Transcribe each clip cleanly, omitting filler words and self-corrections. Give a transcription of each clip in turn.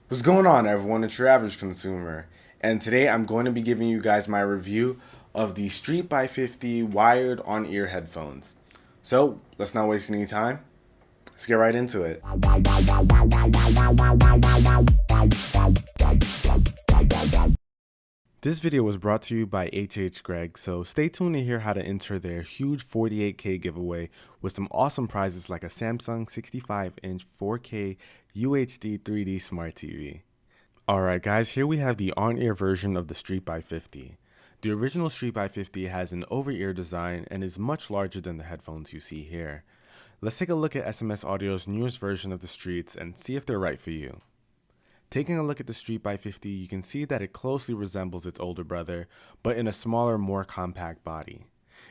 What's going on, everyone? It's your average consumer, and today I'm going to be giving you guys my review of the Street by 50 wired on-ear headphones. So let's not waste any time. Let's get right into it. This video was brought to you by Gregg, so stay tuned to hear how to enter their huge 48K giveaway with some awesome prizes like a Samsung 65-inch 4K UHD 3D Smart TV. Alright guys, here we have the on-ear version of the Street by 50. The original Street by 50 has an over-ear design and is much larger than the headphones you see here. Let's take a look at SMS Audio's newest version of the Streets and see if they're right for you. Taking a look at the Street by 50, you can see that it closely resembles its older brother, but in a smaller, more compact body.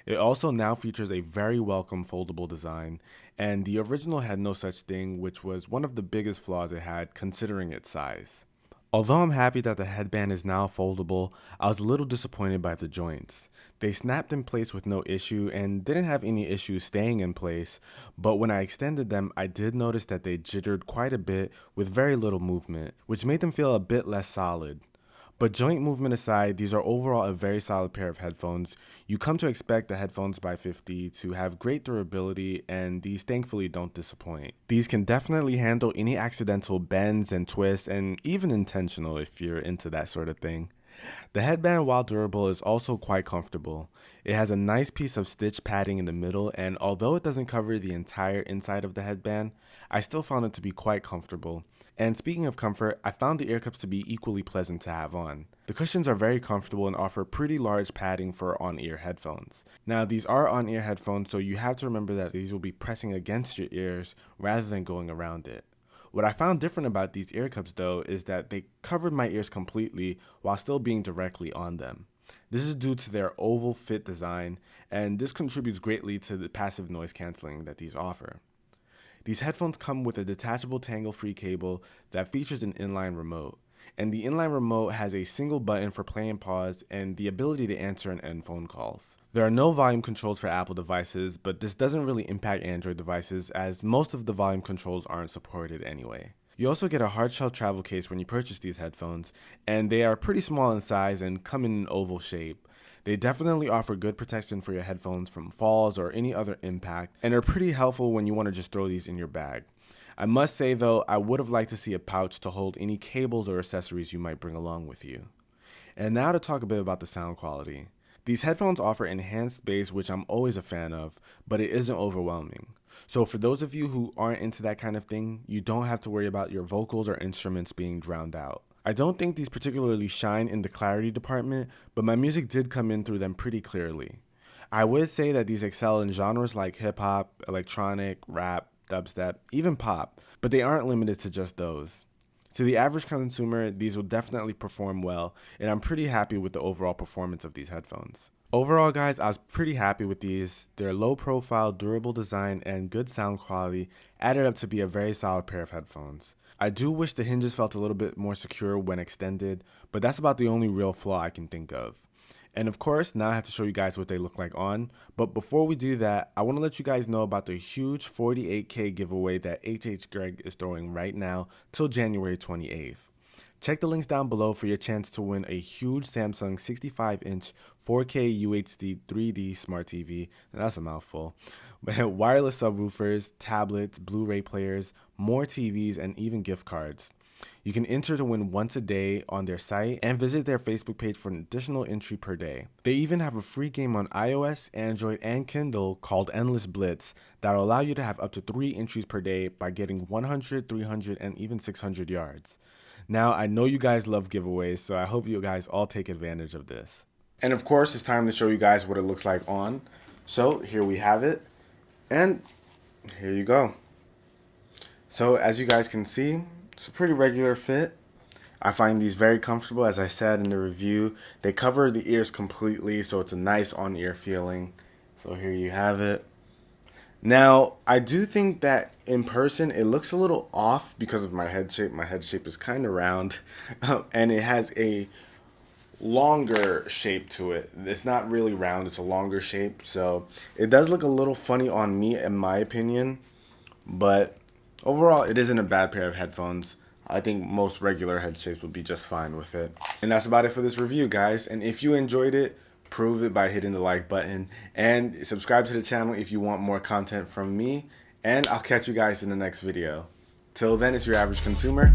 It also now features a very welcome foldable design, and the original had no such thing, which was one of the biggest flaws it had considering its size. Although I'm happy that the headband is now foldable, I was a little disappointed by the joints. They snapped in place with no issue and didn't have any issues staying in place, but when I extended them, I did notice that they jittered quite a bit with very little movement, which made them feel a bit less solid. But joint movement aside, these are overall a very solid pair of headphones. You come to expect the headphones by 50 to have great durability, and these thankfully don't disappoint. These can definitely handle any accidental bends and twists, and even intentional if you're into that sort of thing. The headband, while durable, is also quite comfortable. It has a nice piece of stitch padding in the middle, and although it doesn't cover the entire inside of the headband, I still found it to be quite comfortable. And speaking of comfort, I found the ear cups to be equally pleasant to have on. The cushions are very comfortable and offer pretty large padding for on-ear headphones. Now, these are on-ear headphones, so you have to remember that these will be pressing against your ears rather than going around it. What I found different about these ear cups though is that they covered my ears completely while still being directly on them. This is due to their oval fit design, and this contributes greatly to the passive noise canceling that these offer. These headphones come with a detachable tangle-free cable that features an inline remote, and the inline remote has a single button for play and pause and the ability to answer and end phone calls. There are no volume controls for Apple devices, but this doesn't really impact Android devices as most of the volume controls aren't supported anyway. You also get a hard shell travel case when you purchase these headphones, and they are pretty small in size and come in an oval shape. They definitely offer good protection for your headphones from falls or any other impact, and are pretty helpful when you want to just throw these in your bag. I must say though, I would have liked to see a pouch to hold any cables or accessories you might bring along with you. And now to talk a bit about the sound quality. These headphones offer enhanced bass, which I'm always a fan of, but it isn't overwhelming. So for those of you who aren't into that kind of thing, you don't have to worry about your vocals or instruments being drowned out. I don't think these particularly shine in the clarity department, but my music did come in through them pretty clearly. I would say that these excel in genres like hip hop, electronic, rap, dubstep, even pop, but they aren't limited to just those. To the average consumer, these will definitely perform well, and I'm pretty happy with the overall performance of these headphones. Overall, guys, I was pretty happy with these. Their low profile, durable design, and good sound quality added up to be a very solid pair of headphones. I do wish the hinges felt a little bit more secure when extended, but that's about the only real flaw I can think of. And of course, now I have to show you guys what they look like on. But before we do that, I want to let you guys know about the huge 48K giveaway that Gregg is throwing right now till January 28th. Check the links down below for your chance to win a huge Samsung 65-inch 4K UHD 3D Smart TV, and that's a mouthful, wireless subwoofers, tablets, Blu-ray players, more TVs, and even gift cards. You can enter to win once a day on their site and visit their Facebook page for an additional entry per day. They even have a free game on iOS, Android, and Kindle called Endless Blitz that will allow you to have up to 3 entries per day by getting 100, 300, and even 600 yards. Now, I know you guys love giveaways, so I hope you guys all take advantage of this. And of course, it's time to show you guys what it looks like on. So here we have it, and here you go. So as you guys can see, it's a pretty regular fit. I find these very comfortable. As I said in the review, they cover the ears completely, so it's a nice on-ear feeling. So here you have it. Now, I do think that in person it looks a little off because of my head shape. My head shape is kind of round, and it has a longer shape to it. It's not really round, it's a longer shape, so it does look a little funny on me in my opinion, but overall it isn't a bad pair of headphones. I think most regular head shapes would be just fine with it. And that's about it for this review, guys. And if you enjoyed it, prove it by hitting the like button and subscribe to the channel if you want more content from me. And I'll catch you guys in the next video. Till then, it's your average consumer.